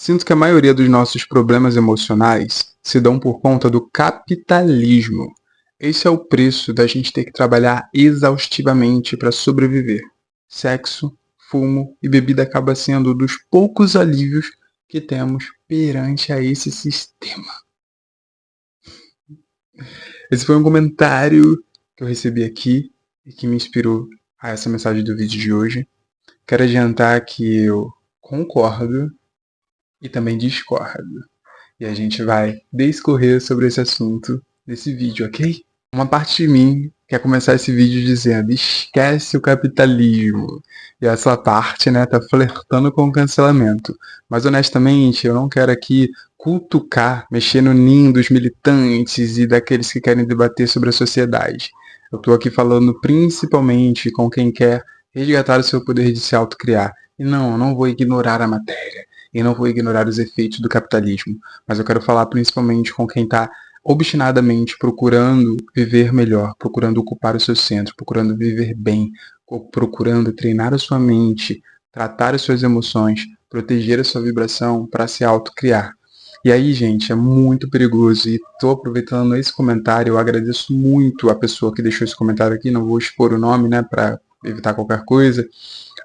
Sinto que a maioria dos nossos problemas emocionais se dão por conta do capitalismo. Esse é o preço da gente ter que trabalhar exaustivamente para sobreviver. Sexo, fumo e bebida acaba sendo dos poucos alívios que temos perante a esse sistema. Esse foi um comentário que eu recebi aqui e que me inspirou a essa mensagem do vídeo de hoje. Quero adiantar que eu concordo e também discordo. E a gente vai discorrer sobre esse assunto nesse vídeo, ok? Uma parte de mim quer começar esse vídeo dizendo: esquece o capitalismo. E essa parte, né, tá flertando com o cancelamento. Mas honestamente, eu não quero aqui cutucar, mexer no ninho dos militantes e daqueles que querem debater sobre a sociedade. Eu tô aqui falando principalmente com quem quer resgatar o seu poder de se autocriar. E não, eu não vou ignorar a matéria. E não vou ignorar os efeitos do capitalismo, mas eu quero falar principalmente com quem está obstinadamente procurando viver melhor, procurando ocupar o seu centro, procurando viver bem, procurando treinar a sua mente, tratar as suas emoções, proteger a sua vibração para se autocriar. E aí, gente, é muito perigoso e estou aproveitando esse comentário, eu agradeço muito a pessoa que deixou esse comentário aqui, não vou expor o nome, né, para evitar qualquer coisa,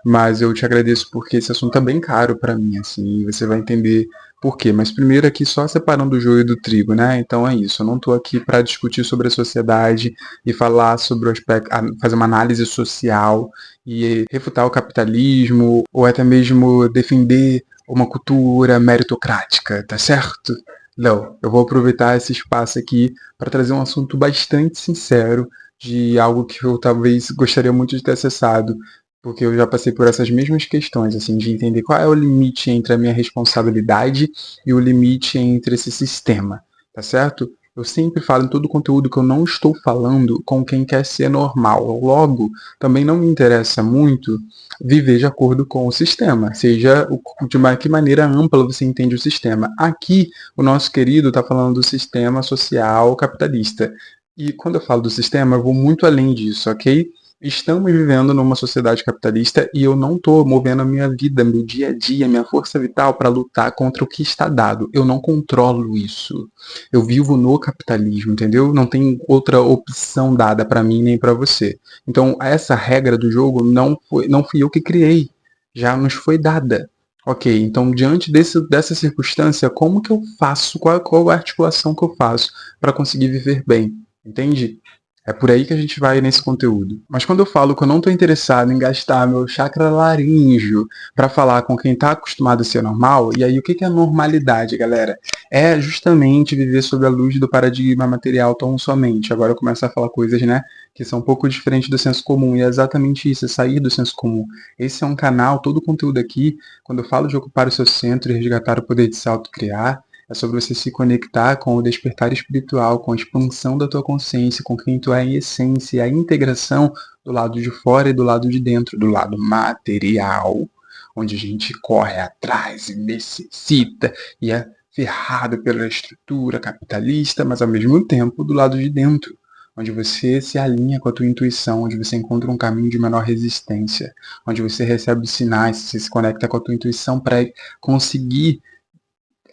mas eu te agradeço porque esse assunto é bem caro para mim, assim, e você vai entender por quê. Mas primeiro aqui só separando o joio do trigo, né? Então é isso. Eu não estou aqui para discutir sobre a sociedade e falar sobre o aspecto, fazer uma análise social e refutar o capitalismo ou até mesmo defender uma cultura meritocrática, tá certo? Não, eu vou aproveitar esse espaço aqui para trazer um assunto bastante sincero de algo que eu talvez gostaria muito de ter acessado, porque eu já passei por essas mesmas questões, assim, de entender qual é o limite entre a minha responsabilidade e o limite entre esse sistema, tá certo? Eu sempre falo em todo o conteúdo que eu não estou falando com quem quer ser normal. Logo, também não me interessa muito viver de acordo com o sistema, seja de que maneira ampla você entende o sistema. Aqui, o nosso querido está falando do sistema social capitalista. E quando eu falo do sistema, eu vou muito além disso, ok? Estamos vivendo numa sociedade capitalista e eu não estou movendo a minha vida, meu dia a dia, minha força vital para lutar contra o que está dado. Eu não controlo isso. Eu vivo no capitalismo, entendeu? Não tem outra opção dada para mim nem para você. Então, essa regra do jogo não fui eu que criei. Já nos foi dada. Ok, então diante dessa circunstância, como que eu faço? Qual a articulação que eu faço para conseguir viver bem? Entende? É por aí que a gente vai nesse conteúdo. Mas quando eu falo que eu não estou interessado em gastar meu chakra laríngeo para falar com quem está acostumado a ser normal, e aí o que é normalidade, galera? É justamente viver sob a luz do paradigma material tão somente. Agora eu começo a falar coisas, né, que são um pouco diferentes do senso comum, e é exatamente isso, é sair do senso comum. Esse é um canal, todo o conteúdo aqui, quando eu falo de ocupar o seu centro e resgatar o poder de se autocriar, é sobre você se conectar com o despertar espiritual, com a expansão da tua consciência, com quem tu é em essência, a integração do lado de fora e do lado de dentro, do lado material, onde a gente corre atrás e necessita e é ferrado pela estrutura capitalista, mas ao mesmo tempo do lado de dentro, onde você se alinha com a tua intuição, onde você encontra um caminho de menor resistência, onde você recebe sinais, você se conecta com a tua intuição para conseguir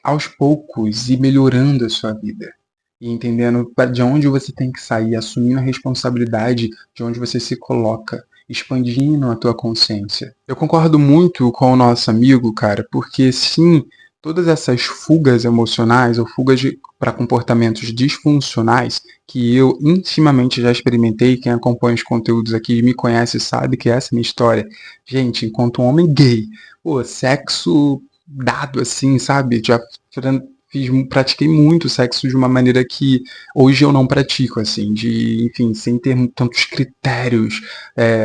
aos poucos ir melhorando a sua vida e entendendo de onde você tem que sair, assumindo a responsabilidade de onde você se coloca, expandindo a tua consciência. Eu concordo muito com o nosso amigo, cara, porque sim, todas essas fugas emocionais ou fugas para comportamentos disfuncionais que eu intimamente já experimentei, quem acompanha os conteúdos aqui e me conhece sabe que essa é a minha história. Gente, enquanto um homem gay, pô, sexo dado assim, sabe? Já pratiquei muito sexo de uma maneira que hoje eu não pratico, assim, de, enfim, sem ter tantos critérios,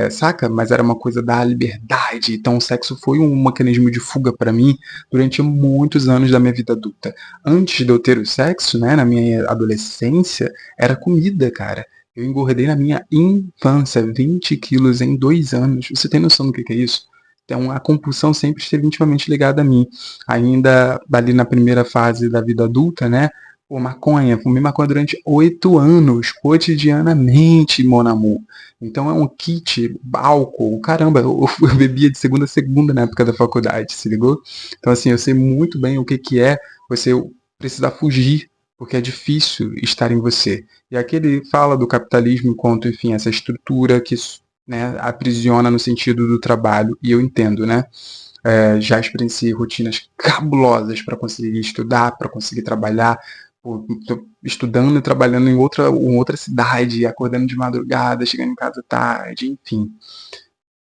saca? Mas era uma coisa da liberdade, então o sexo foi um mecanismo de fuga para mim durante muitos anos da minha vida adulta. Antes de eu ter o sexo, né, na minha adolescência, era comida, cara. Eu engordei na minha infância 20 quilos em 2 anos. Você tem noção do que é isso? Então a compulsão sempre esteve intimamente ligada a mim. Ainda ali na primeira fase da vida adulta, né? Pô, maconha, fumei maconha durante 8 anos, cotidianamente, mon amour. Então é um kit, álcool, caramba, eu bebia de segunda a segunda na época da faculdade, se ligou? Então assim, eu sei muito bem o que que é você precisar fugir, porque é difícil estar em você. E aqui ele fala do capitalismo enquanto, enfim, essa estrutura que, né, aprisiona no sentido do trabalho, e eu entendo, né? Já experienciei rotinas cabulosas para conseguir estudar, para conseguir trabalhar, estudando e trabalhando em outra cidade, acordando de madrugada, chegando em casa tarde, enfim.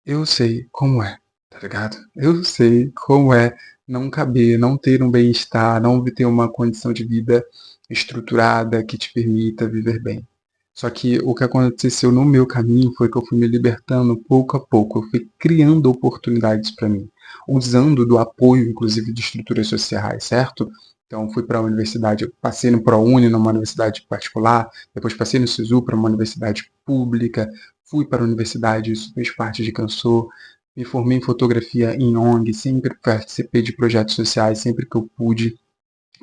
Eu sei como é, tá ligado? Eu sei como é não caber, não ter um bem-estar, não ter uma condição de vida estruturada que te permita viver bem. Só que o que aconteceu no meu caminho foi que eu fui me libertando pouco a pouco, eu fui criando oportunidades para mim, usando do apoio, inclusive, de estruturas sociais, certo? Então, fui para a universidade, eu passei no ProUni, numa universidade particular, depois passei no SISU para uma universidade pública, fui para a universidade, isso fez parte de quem eu sou, me formei em fotografia em ONG, sempre participei de projetos sociais, sempre que eu pude,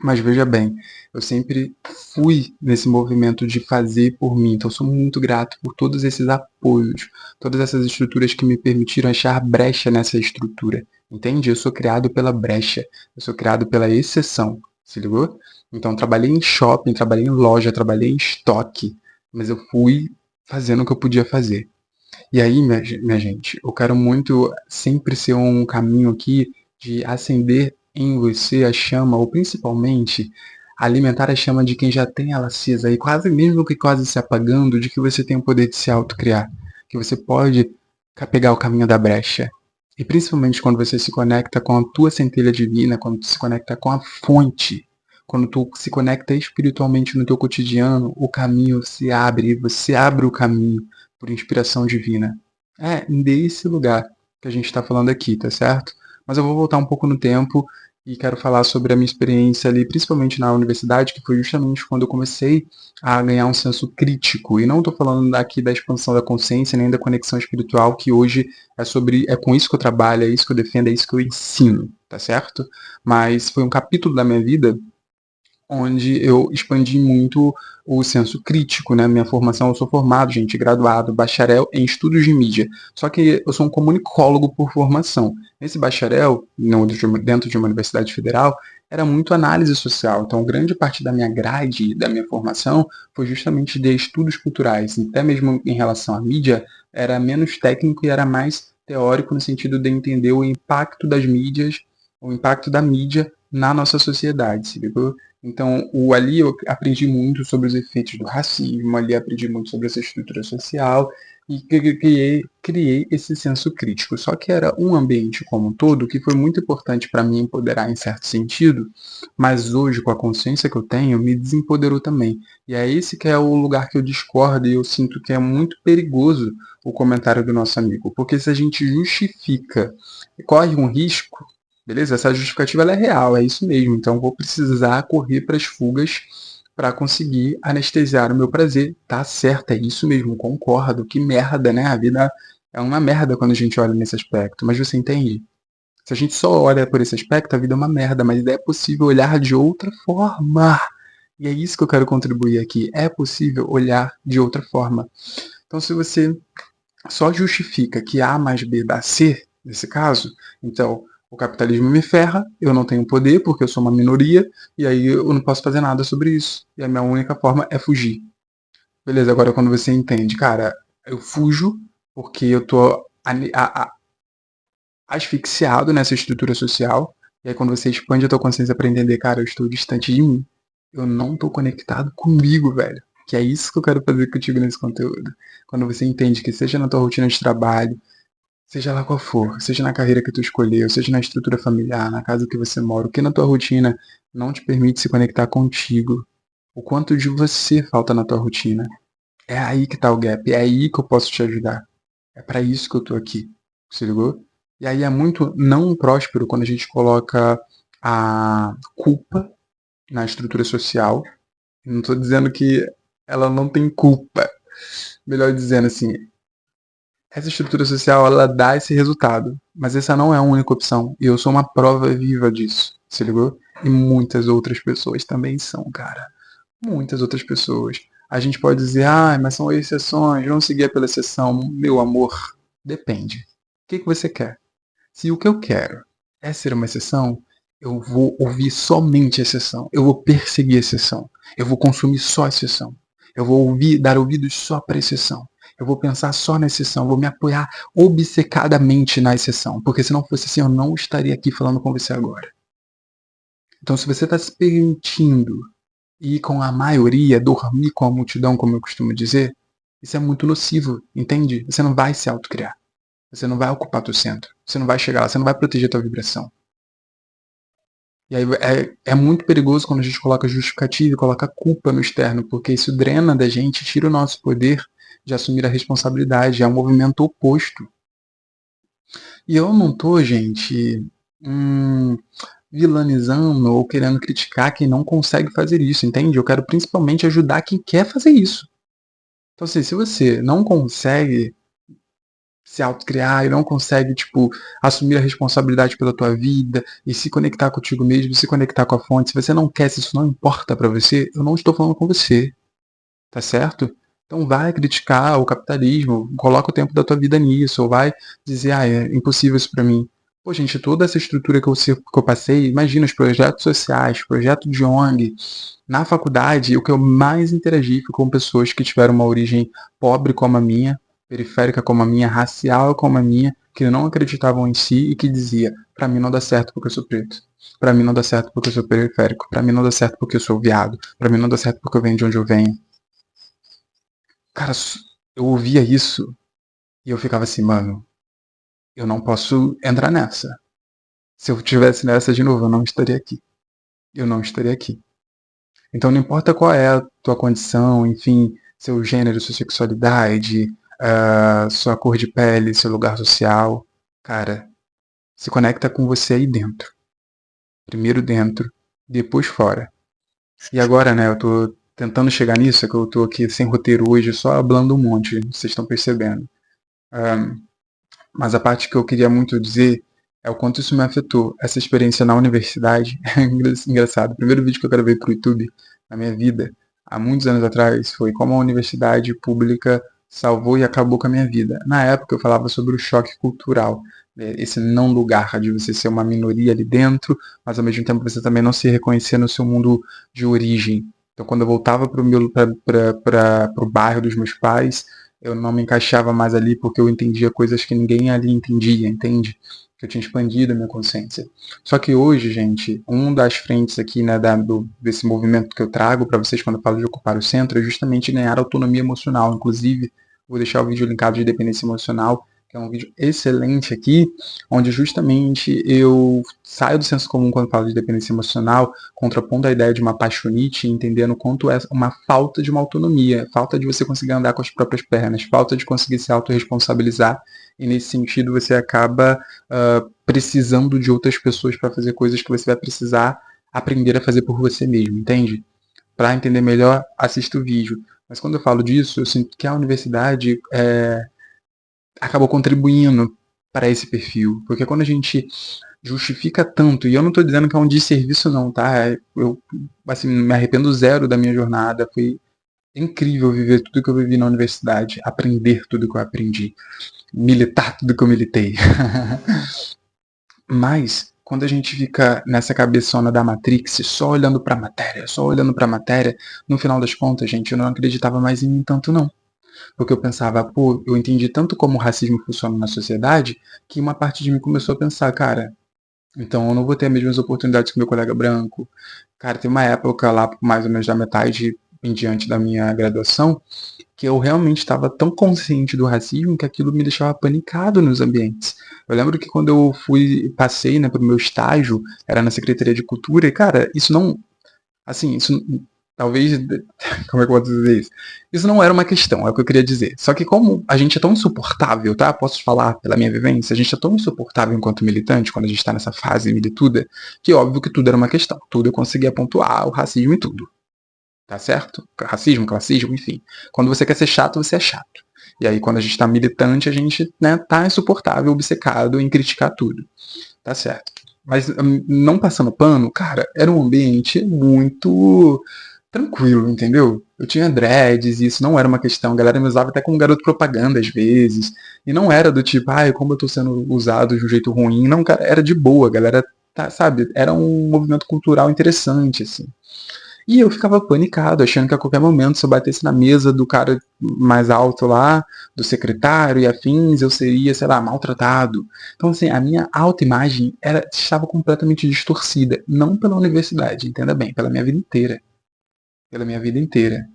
mas veja bem, eu sempre fui nesse movimento de fazer por mim, então eu sou muito grato por todos esses apoios, todas essas estruturas que me permitiram achar brecha nessa estrutura, entende? Eu sou criado pela brecha, eu sou criado pela exceção, se ligou? Então trabalhei em shopping, trabalhei em loja, trabalhei em estoque, mas eu fui fazendo o que eu podia fazer. E aí, minha gente, eu quero muito sempre ser um caminho aqui de acender em você a chama, ou principalmente alimentar a chama de quem já tem ela acesa e quase mesmo que quase se apagando, de que você tem o poder de se autocriar, que você pode pegar o caminho da brecha. E principalmente quando você se conecta com a tua centelha divina, quando tu se conecta com a fonte, quando tu se conecta espiritualmente no teu cotidiano, o caminho se abre, você abre o caminho por inspiração divina. É desse lugar que a gente está falando aqui, tá certo? Mas eu vou voltar um pouco no tempo e quero falar sobre a minha experiência ali, principalmente na universidade, que foi justamente quando eu comecei a ganhar um senso crítico. E não estou falando aqui da expansão da consciência, nem da conexão espiritual, que hoje é com isso que eu trabalho, é isso que eu defendo, é isso que eu ensino, tá certo? Mas foi um capítulo da minha vida onde eu expandi muito o senso crítico, né? Minha formação, eu sou formado, gente, graduado, bacharel em estudos de mídia. Só que eu sou um comunicólogo por formação. Esse bacharel, dentro de uma universidade federal, era muito análise social. Então, grande parte da minha grade, da minha formação, foi justamente de estudos culturais. Até mesmo em relação à mídia, era menos técnico e era mais teórico no sentido de entender o impacto das mídias, o impacto da mídia na nossa sociedade, se ligou? Então, ali eu aprendi muito sobre os efeitos do racismo, ali aprendi muito sobre essa estrutura social e criei esse senso crítico. Só que era um ambiente como um todo que foi muito importante para me empoderar em certo sentido, mas hoje, com a consciência que eu tenho, me desempoderou também. E é esse que é o lugar que eu discordo e eu sinto que é muito perigoso o comentário do nosso amigo. Porque se a gente justifica, corre um risco. Beleza? Essa justificativa ela é real, é isso mesmo. Então vou precisar correr para as fugas para conseguir anestesiar o meu prazer. Tá certo, é isso mesmo, concordo. Que merda, né? A vida é uma merda quando a gente olha nesse aspecto. Mas você entende? Se a gente só olha por esse aspecto, a vida é uma merda, mas é possível olhar de outra forma. E é isso que eu quero contribuir aqui. É possível olhar de outra forma. Então, se você só justifica que A mais B dá C, nesse caso, então o capitalismo me ferra, eu não tenho poder porque eu sou uma minoria, e aí eu não posso fazer nada sobre isso. E a minha única forma é fugir. Beleza, agora quando você entende, cara, eu fujo porque eu tô asfixiado nessa estrutura social, e aí quando você expande a tua consciência para entender, cara, eu estou distante de mim. Eu não tô conectado comigo, velho. Que é isso que eu quero fazer contigo nesse conteúdo. Quando você entende que seja na tua rotina de trabalho, seja lá qual for, seja na carreira que tu escolheu, seja na estrutura familiar, na casa que você mora, o que na tua rotina não te permite se conectar contigo, o quanto de você falta na tua rotina. É aí que tá o gap, é aí que eu posso te ajudar. É para isso que eu tô aqui. Se ligou? E aí é muito não próspero quando a gente coloca a culpa na estrutura social. Não tô dizendo que ela não tem culpa. Melhor dizendo assim, essa estrutura social, ela dá esse resultado, mas essa não é a única opção. E eu sou uma prova viva disso, se ligou? E muitas outras pessoas também são, cara. muitas outras pessoas. A gente pode dizer, ah, mas são exceções, não seguir pela exceção. Meu amor, depende. O que você quer? Se o que eu quero é ser uma exceção, eu vou ouvir somente exceção. Eu vou perseguir exceção. Eu vou consumir só exceção. Eu vou dar ouvidos só para exceção. Eu vou pensar só na exceção. Eu vou me apoiar obcecadamente na exceção. Porque se não fosse assim, eu não estaria aqui falando com você agora. Então, se você está se permitindo ir com a maioria, dormir com a multidão, como eu costumo dizer, isso é muito nocivo, entende? Você não vai se autocriar. Você não vai ocupar teu centro. Você não vai chegar lá, você não vai proteger tua vibração. E aí é muito perigoso quando a gente coloca justificativa e coloca culpa no externo, porque isso drena da gente, tira o nosso poder de assumir a responsabilidade. É um movimento oposto. E eu não tô, gente, vilanizando ou querendo criticar quem não consegue fazer isso, entende? Eu quero principalmente ajudar quem quer fazer isso. Então, assim, se você não consegue se autocriar e não consegue, tipo, assumir a responsabilidade pela tua vida e se conectar contigo mesmo, se conectar com a fonte, se você não quer, se isso não importa pra você, eu não estou falando com você, tá certo? Então vai criticar o capitalismo, coloca o tempo da tua vida nisso, ou vai dizer, ah, é impossível isso pra mim. Pô, gente, toda essa estrutura que eu passei, imagina os projetos sociais, projeto de ONG, na faculdade, o que eu mais interagi foi com pessoas que tiveram uma origem pobre como a minha, periférica como a minha, racial como a minha, que não acreditavam em si e que dizia, pra mim não dá certo porque eu sou preto. Pra mim não dá certo porque eu sou periférico. Pra mim não dá certo porque eu sou viado. Pra mim não dá certo porque eu venho de onde eu venho. Cara, eu ouvia isso e eu ficava assim, mano, eu não posso entrar nessa. Se eu tivesse nessa de novo, eu não estaria aqui. Eu não estaria aqui. Então não importa qual é a tua condição, enfim, seu gênero, sua sexualidade, sua cor de pele, seu lugar social, cara, se conecta com você aí dentro. Primeiro dentro, depois fora. E agora, né, eu tô tentando chegar nisso, é que eu tô aqui sem roteiro hoje, só hablando um monte, vocês estão percebendo. Mas a parte que eu queria muito dizer é o quanto isso me afetou. Essa experiência na universidade é engraçado. O primeiro vídeo que eu gravei pro YouTube na minha vida, há muitos anos atrás, foi como a universidade pública salvou e acabou com a minha vida. Na época eu falava sobre o choque cultural, esse não lugar de você ser uma minoria ali dentro, mas ao mesmo tempo você também não se reconhecer no seu mundo de origem. Então quando eu voltava para o bairro dos meus pais, eu não me encaixava mais ali porque eu entendia coisas que ninguém ali entendia, entende? Que eu tinha expandido a minha consciência. Só que hoje, gente, uma das frentes aqui, né, desse movimento que eu trago para vocês quando eu falo de ocupar o centro é justamente ganhar autonomia emocional. Inclusive, vou deixar o vídeo linkado de dependência emocional, que é um vídeo excelente aqui, onde justamente eu saio do senso comum quando falo de dependência emocional, contrapondo a ideia de uma paixonite, entendendo quanto é uma falta de uma autonomia, falta de você conseguir andar com as próprias pernas, falta de conseguir se autorresponsabilizar, e nesse sentido você acaba precisando de outras pessoas para fazer coisas que você vai precisar aprender a fazer por você mesmo, entende? Para entender melhor, assista o vídeo. Mas quando eu falo disso, eu sinto que a universidade acabou contribuindo para esse perfil. Porque quando a gente justifica tanto, e eu não estou dizendo que é um desserviço não, tá? Eu assim, me arrependo zero da minha jornada, foi incrível viver tudo que eu vivi na universidade, aprender tudo que eu aprendi, militar tudo que eu militei. Mas quando a gente fica nessa cabeçona da Matrix, só olhando pra matéria, só olhando pra matéria, no final das contas, gente, eu não acreditava mais em mim tanto não. Porque eu pensava, pô, eu entendi tanto como o racismo funciona na sociedade, que uma parte de mim começou a pensar, cara, então eu não vou ter as mesmas oportunidades que meu colega branco. Cara, tem uma época lá, mais ou menos da metade em diante da minha graduação, que eu realmente estava tão consciente do racismo que aquilo me deixava panicado nos ambientes. Eu lembro que quando eu passei, né, pro meu estágio, era na Secretaria de Cultura, e cara, isso não, assim, isso talvez, como é que eu posso dizer isso? Isso não era uma questão, é o que eu queria dizer. Só que como a gente é tão insuportável, tá? Posso falar pela minha vivência, a gente é tão insuportável enquanto militante, quando a gente tá nessa fase milituda, que óbvio que tudo era uma questão. Tudo eu conseguia pontuar, o racismo e tudo. Tá certo? Racismo, classismo, enfim. Quando você quer ser chato, você é chato. E aí, quando a gente tá militante, a gente, né, tá insuportável, obcecado em criticar tudo. Tá certo. Mas não passando pano, cara, era um ambiente muito tranquilo, entendeu? Eu tinha dreads e isso não era uma questão. A galera me usava até como garoto propaganda às vezes. E não era do tipo, ai, como eu tô sendo usado de um jeito ruim. Não, cara, era de boa. A galera, tá, sabe, era um movimento cultural interessante, assim. E eu ficava panicado, achando que a qualquer momento, se eu batesse na mesa do cara mais alto lá, do secretário e afins, eu seria, sei lá, maltratado. Então, assim, a minha autoimagem estava completamente distorcida. Não pela universidade, entenda bem, pela minha vida inteira. Pela minha vida inteira.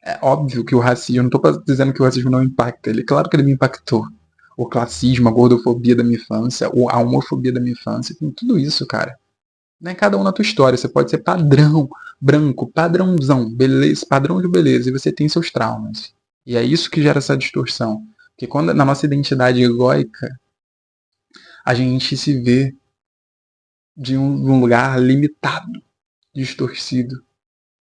É óbvio que o racismo, eu não estou dizendo que o racismo não impacta ele, claro que ele me impactou. O classismo, a gordofobia da minha infância, a homofobia da minha infância, tem tudo isso, cara. Né? Cada um na tua história. Você pode ser padrão, branco, padrãozão, beleza, padrão de beleza, e você tem seus traumas. E é isso que gera essa distorção. Porque quando na nossa identidade egóica, a gente se vê de um lugar limitado, distorcido.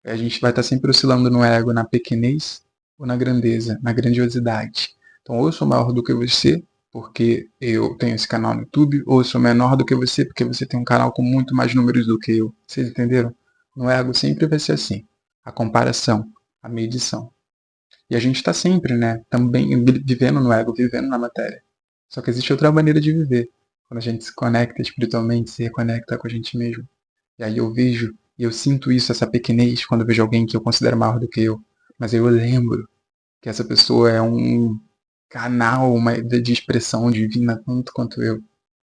A gente vai estar sempre oscilando no ego, na pequenez ou na grandeza, na grandiosidade. Então, ou eu sou maior do que você, porque eu tenho esse canal no YouTube, ou eu sou menor do que você, porque você tem um canal com muito mais números do que eu. Vocês entenderam? No ego sempre vai ser assim. A comparação, a medição. E a gente está sempre, né, também vivendo no ego, vivendo na matéria. Só que existe outra maneira de viver. Quando a gente se conecta espiritualmente, se reconecta com a gente mesmo. E aí eu vejo, e eu sinto isso, essa pequenez, quando eu vejo alguém que eu considero maior do que eu. Mas eu lembro que essa pessoa é um canal de expressão divina tanto quanto eu.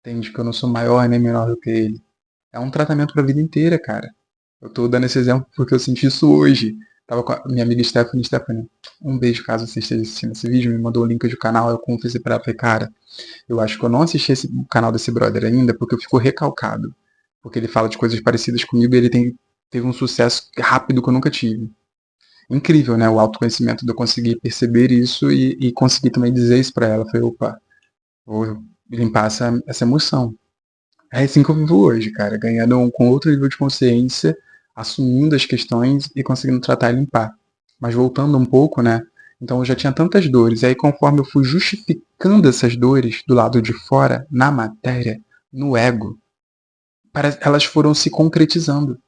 Entende? Que eu não sou maior nem menor do que ele. É um tratamento pra vida inteira, cara. Eu tô dando esse exemplo porque eu senti isso hoje. Tava com a minha amiga Stephanie. Stephanie, um beijo caso você esteja assistindo esse vídeo. Me mandou o link do canal. Eu confessei pra ela. Falei, cara, eu acho que eu não assisti o canal desse brother ainda porque eu fico recalcado. Porque ele fala de coisas parecidas comigo e ele teve um sucesso rápido que eu nunca tive. Incrível, né? O autoconhecimento de eu conseguir perceber isso e conseguir também dizer isso pra ela. Eu falei, opa, vou limpar essa emoção. É assim que eu vivo hoje, cara. Ganhando com outro nível de consciência, assumindo as questões e conseguindo tratar e limpar. Mas voltando um pouco, né? Então eu já tinha tantas dores. E aí, conforme eu fui justificando essas dores do lado de fora, na matéria, no ego, elas foram se concretizando.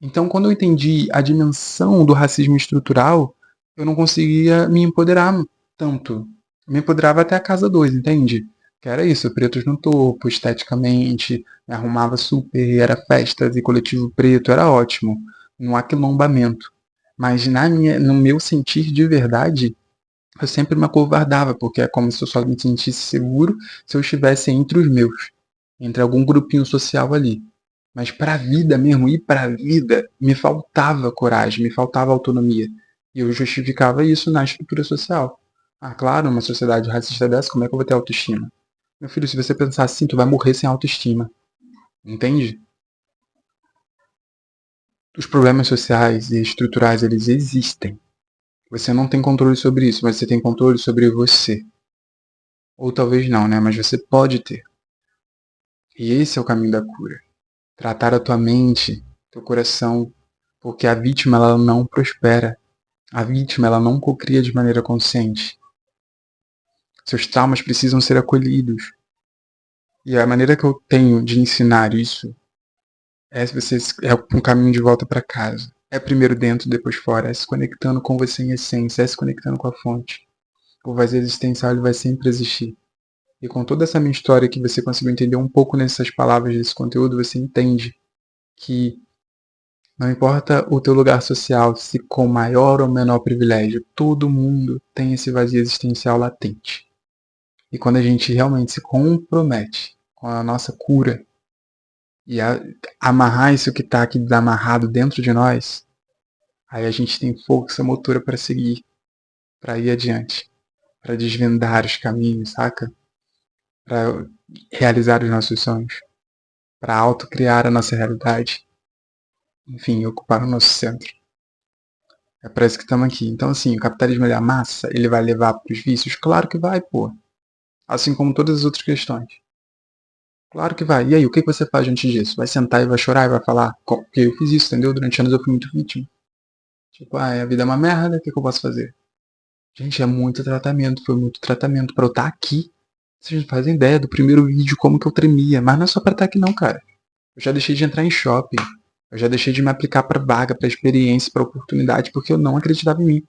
Então, quando eu entendi a dimensão do racismo estrutural, eu não conseguia me empoderar tanto. Eu me empoderava até a casa 2, entende? Que era isso, pretos no topo, esteticamente, me arrumava super, era festas e coletivo preto, era ótimo, no aquilombamento. Mas no meu sentir de verdade, eu sempre me acovardava, porque é como se eu só me sentisse seguro se eu estivesse entre os meus, entre algum grupinho social ali. Mas para a vida mesmo, ir para a vida, me faltava coragem, me faltava autonomia. E eu justificava isso na estrutura social. Ah, claro, numa sociedade racista dessa, como é que eu vou ter autoestima? Meu filho, se você pensar assim, tu vai morrer sem autoestima. Entende? Os problemas sociais e estruturais, eles existem. Você não tem controle sobre isso, mas você tem controle sobre você. Ou talvez não, né? Mas você pode ter. E esse é o caminho da cura. Tratar a tua mente, teu coração, porque a vítima ela não prospera. A vítima ela não cocria de maneira consciente. Seus traumas precisam ser acolhidos. E a maneira que eu tenho de ensinar isso é um caminho de volta para casa. É primeiro dentro, depois fora. É se conectando com você em essência, é se conectando com a fonte. O vazio existencial ele vai sempre existir. E com toda essa minha história que você conseguiu entender um pouco nessas palavras desse conteúdo, você entende que não importa o teu lugar social, se com maior ou menor privilégio, todo mundo tem esse vazio existencial latente. E quando a gente realmente se compromete com a nossa cura e amarrar isso que está aqui desamarrado dentro de nós, aí a gente tem força motora para seguir, para ir adiante, para desvendar os caminhos, saca? Para realizar os nossos sonhos, para autocriar a nossa realidade, enfim, ocupar o nosso centro. É para isso que estamos aqui. Então, assim, o capitalismo da massa, ele vai levar para os vícios? Claro que vai, pô. Assim como todas as outras questões. Claro que vai. E aí, o que você faz diante disso? Vai sentar e vai chorar e vai falar? Porque eu fiz isso, entendeu? Durante anos eu fui muito vítima. Tipo, a vida é uma merda, o que eu posso fazer? Gente, é muito tratamento, foi muito tratamento pra eu estar aqui. Vocês não fazem ideia do primeiro vídeo, como que eu tremia. Mas não é só pra estar aqui não, cara. Eu já deixei de entrar em shopping. Eu já deixei de me aplicar para vaga, para experiência, para oportunidade, porque eu não acreditava em mim.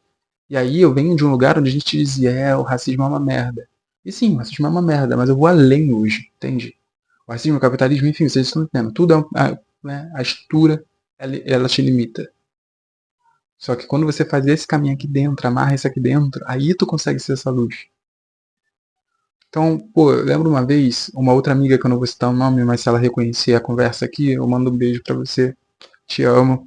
E aí eu venho de um lugar onde a gente dizia, o racismo é uma merda. E sim, o racismo é uma merda, mas eu vou além hoje, entende? O racismo, o capitalismo, enfim, vocês estão entendendo. Tudo né, a estrutura, ela te limita. Só que quando você faz esse caminho aqui dentro, amarra isso aqui dentro, aí tu consegue ser essa luz. Então, pô, eu lembro uma vez, uma outra amiga que eu não vou citar o nome, mas se ela reconhecer a conversa aqui, eu mando um beijo pra você. Te amo.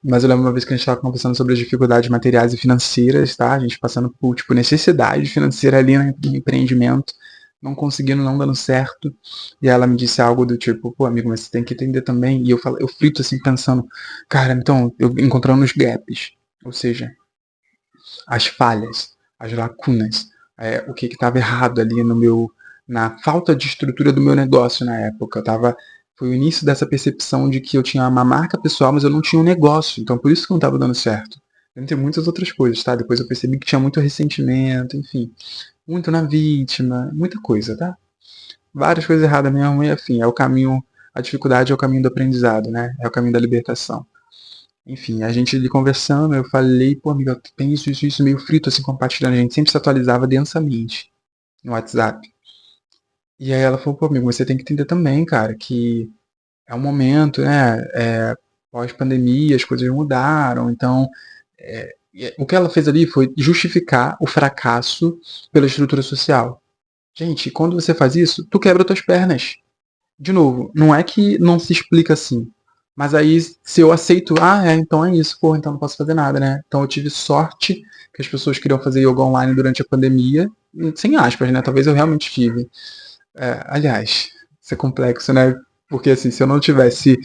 Mas eu lembro uma vez que a gente estava conversando sobre as dificuldades materiais e financeiras, tá? A gente passando por, tipo, necessidade financeira ali no empreendimento, não conseguindo, não dando certo. E ela me disse algo do tipo, pô, amigo, mas você tem que entender também. E eu frito assim, pensando, cara, então, eu encontrando os gaps. Ou seja, as falhas, as lacunas, o que estava errado ali na falta de estrutura do meu negócio na época. Foi o início dessa percepção de que eu tinha uma marca pessoal, mas eu não tinha um negócio. Então por isso que não estava dando certo. Entre muitas outras coisas, tá? Depois eu percebi que tinha muito ressentimento, enfim. Muito na vítima, muita coisa, tá? Várias coisas erradas mesmo, e enfim, é o caminho, a dificuldade é o caminho do aprendizado, né? É o caminho da libertação. Enfim, a gente ali conversando, eu falei, pô, amiga, tem isso, meio frito assim, compartilhando. A gente sempre se atualizava densamente no WhatsApp. E aí ela falou, pô, amigo, você tem que entender também, cara, que é um momento, né? Pós-pandemia, as coisas mudaram, então. O que ela fez ali foi justificar o fracasso pela estrutura social. Gente, quando você faz isso, tu quebra tuas pernas. De novo, não é que não se explica assim. Mas aí, se eu aceito, então é isso, porra, então não posso fazer nada, né? Então eu tive sorte que as pessoas queriam fazer yoga online durante a pandemia, sem aspas, né? Talvez eu realmente tive. Aliás, isso é complexo, né? Porque assim, se eu não tivesse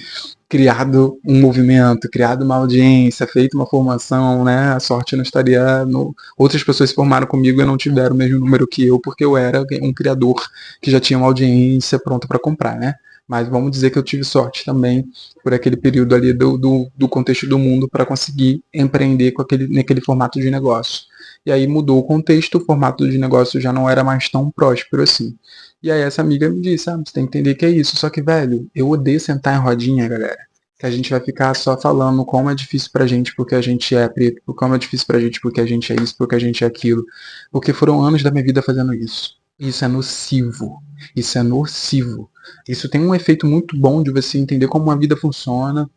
criado um movimento, criado uma audiência, feito uma formação, né? A sorte não estaria no. Outras pessoas se formaram comigo e não tiveram o mesmo número que eu, porque eu era um criador que já tinha uma audiência pronta para comprar, né? Mas vamos dizer que eu tive sorte também por aquele período ali do contexto do mundo para conseguir empreender naquele formato de negócio. E aí mudou o contexto, o formato de negócio já não era mais tão próspero assim. E aí essa amiga me disse, você tem que entender que é isso. Só que, velho, eu odeio sentar em rodinha, galera. Que a gente vai ficar só falando como é difícil pra gente porque a gente é preto, como é difícil pra gente porque a gente é isso, porque a gente é aquilo. Porque foram anos da minha vida fazendo isso. Isso é nocivo. Isso é nocivo. Isso tem um efeito muito bom de você entender como a vida funciona,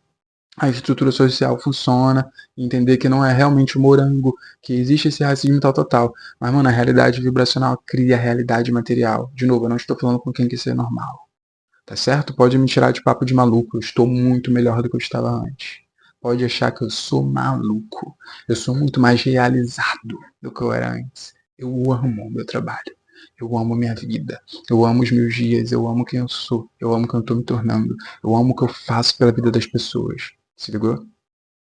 a estrutura social funciona, entender que não é realmente o morango, que existe esse racismo tal, tal, tal. Mas, mano, a realidade vibracional cria a realidade material. De novo, eu não estou falando com quem quer ser normal. Tá certo? Pode me tirar de papo de maluco. Eu estou muito melhor do que eu estava antes. Pode achar que eu sou maluco. Eu sou muito mais realizado do que eu era antes. Eu amo o meu trabalho. Eu amo a minha vida. Eu amo os meus dias. Eu amo quem eu sou. Eu amo quem eu estou me tornando. Eu amo o que eu faço pela vida das pessoas. Se ligou?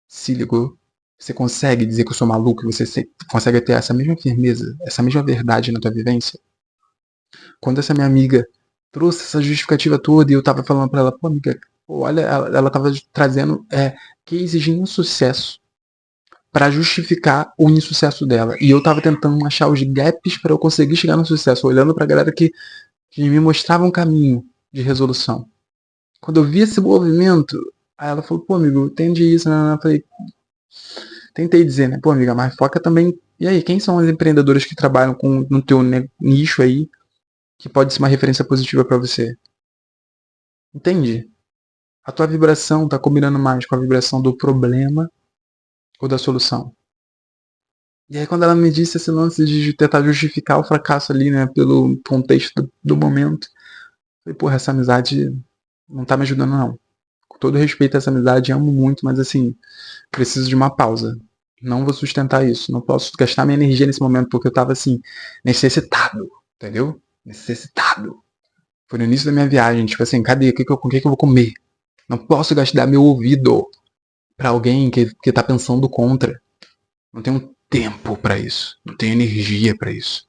Se ligou? Você consegue dizer que eu sou maluco e você consegue ter essa mesma firmeza, essa mesma verdade na tua vivência? Quando essa minha amiga trouxe essa justificativa toda e eu tava falando pra ela, pô, amiga, pô, olha, ela tava trazendo cases de insucesso pra justificar o insucesso dela. E eu tava tentando achar os gaps pra eu conseguir chegar no sucesso, olhando pra galera que me mostrava um caminho de resolução. Quando eu vi esse movimento, aí ela falou, pô, amigo, entende isso, né? Eu falei, tentei dizer, né? Pô, amiga, mas foca também. E aí, quem são as empreendedoras que trabalham no teu nicho aí, que pode ser uma referência positiva pra você? Entende? A tua vibração está combinando mais com a vibração do problema ou da solução? E aí quando ela me disse esse lance de tentar justificar o fracasso ali, né, pelo contexto do momento, eu falei, porra, essa amizade não tá me ajudando não. Com todo respeito a essa amizade, amo muito, mas assim, preciso de uma pausa. Não vou sustentar isso, não posso gastar minha energia nesse momento, porque eu tava assim, necessitado, entendeu? Necessitado. Foi no início da minha viagem, tipo assim, cadê? Com o que eu vou comer? Não posso gastar meu ouvido pra alguém que tá pensando contra. Não tenho tempo pra isso. Não tenho energia pra isso.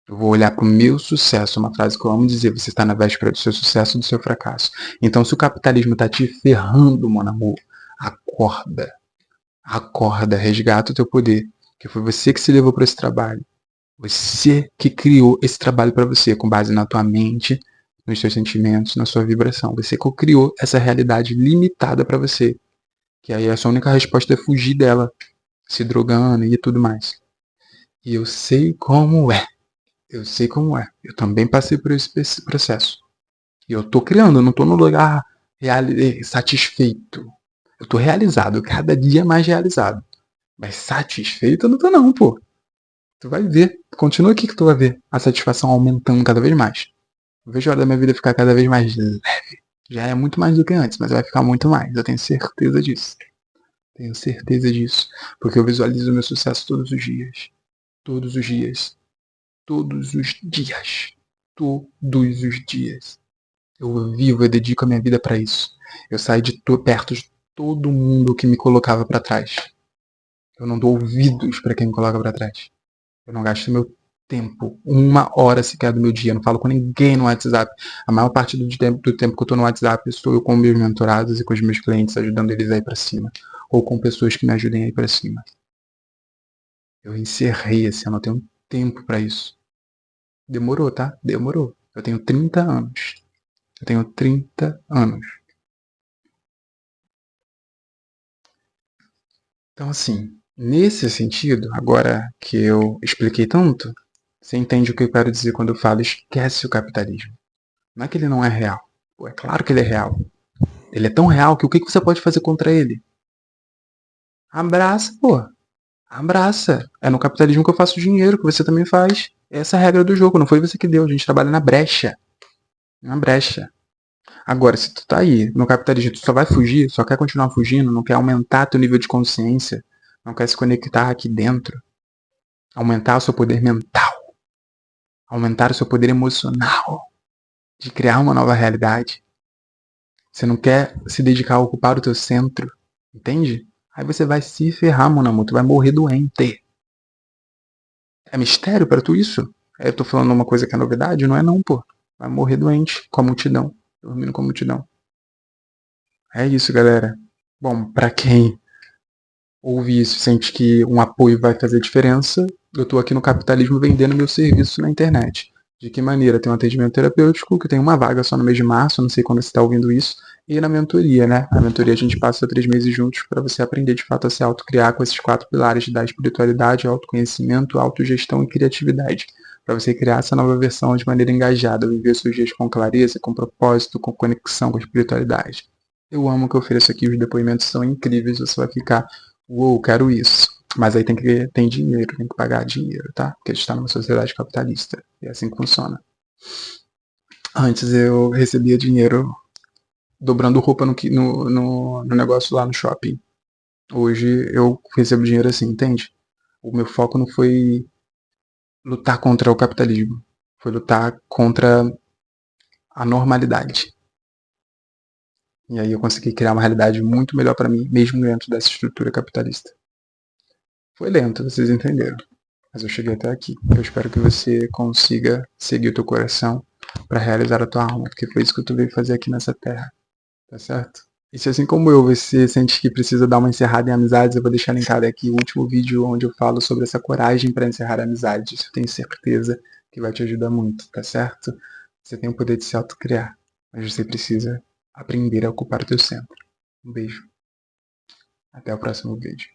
Eu vou olhar pro meu sucesso, uma frase que eu amo dizer, você está na véspera do seu sucesso ou do seu fracasso. Então, se o capitalismo tá te ferrando, mon amor, acorda. Acorda, resgata o teu poder. Que foi você que se levou para esse trabalho. Você que criou esse trabalho para você, com base na tua mente, nos seus sentimentos, na sua vibração. Você que criou essa realidade limitada para você. Que aí a sua única resposta é fugir dela, se drogando e tudo mais. E eu sei como é. Eu sei como é. Eu também passei por esse processo. E eu tô criando, eu não tô no lugar satisfeito. Eu tô realizado, cada dia mais realizado. Mas satisfeito eu não tô não, pô. Tu vai ver. Continua aqui que tu vai ver a satisfação aumentando cada vez mais. Eu vejo a hora da minha vida ficar cada vez mais leve. Já é muito mais do que antes, mas vai ficar muito mais. Eu tenho certeza disso. Tenho certeza disso. Porque eu visualizo o meu sucesso todos os dias. Todos os dias. Todos os dias. Todos os dias. Eu vivo, eu dedico a minha vida para isso. Eu saio de perto de todo mundo que me colocava para trás. Eu não dou ouvidos para quem me coloca para trás. Eu não gasto meu tempo, 1 hora sequer do meu dia. Eu não falo com ninguém no WhatsApp. A maior parte do tempo que eu tô no WhatsApp estou eu com meus mentorados e com os meus clientes, ajudando eles a ir para cima. Ou com pessoas que me ajudem a ir para cima. Eu encerrei esse ano, eu tenho tempo para isso. Demorou, tá? Demorou. Eu tenho 30 anos. Eu tenho 30 anos. Então, assim, nesse sentido, agora que eu expliquei tanto, você entende o que eu quero dizer quando eu falo esquece o capitalismo. Não é que ele não é real. Pô, é claro que ele é real. Ele é tão real que o que você pode fazer contra ele? Abraça, pô. Abraça. É no capitalismo que eu faço dinheiro, que você também faz. Essa é a regra do jogo, não foi você que deu. A gente trabalha na brecha. Na brecha. Agora, se tu tá aí no capitalismo, tu só vai fugir, só quer continuar fugindo, não quer aumentar teu nível de consciência, não quer se conectar aqui dentro, aumentar o seu poder mental, aumentar o seu poder emocional, de criar uma nova realidade. Você não quer se dedicar a ocupar o teu centro, entende? Aí você vai se ferrar, mon amor, tu vai morrer doente. É mistério pra tu isso? Eu tô falando uma coisa que é novidade? Não é não, pô. Vai morrer doente, com a multidão, dormindo com a multidão. É isso, galera. Bom, pra quem ouve isso e sente que um apoio vai fazer diferença, eu tô aqui no capitalismo vendendo meu serviço na internet. De que maneira? Tem um atendimento terapêutico, que tem uma vaga só no mês de março, não sei quando você está ouvindo isso, e na mentoria, né? A mentoria a gente passa 3 meses juntos para você aprender de fato a se autocriar com esses 4 pilares da espiritualidade, autoconhecimento, autogestão e criatividade. Para você criar essa nova versão de maneira engajada, viver seus dias com clareza, com propósito, com conexão com a espiritualidade. Eu amo o que eu ofereço aqui, os depoimentos são incríveis, você vai ficar, uou, quero isso. Mas aí tem dinheiro, tem que pagar dinheiro, tá? Porque a gente está numa sociedade capitalista. E é assim que funciona. Antes eu recebia dinheiro dobrando roupa no negócio lá no shopping. Hoje eu recebo dinheiro assim, entende? O meu foco não foi lutar contra o capitalismo. Foi lutar contra a normalidade. E aí eu consegui criar uma realidade muito melhor para mim, mesmo dentro dessa estrutura capitalista. Foi lento, vocês entenderam. Mas eu cheguei até aqui. Eu espero que você consiga seguir o teu coração para realizar a tua alma, porque foi isso que tu veio fazer aqui nessa terra, tá certo? E se assim como eu, você sente que precisa dar uma encerrada em amizades, eu vou deixar linkado aqui o último vídeo onde eu falo sobre essa coragem para encerrar amizades. Isso eu tenho certeza que vai te ajudar muito, tá certo? Você tem o poder de se autocriar, mas você precisa aprender a ocupar o teu centro. Um beijo. Até o próximo vídeo.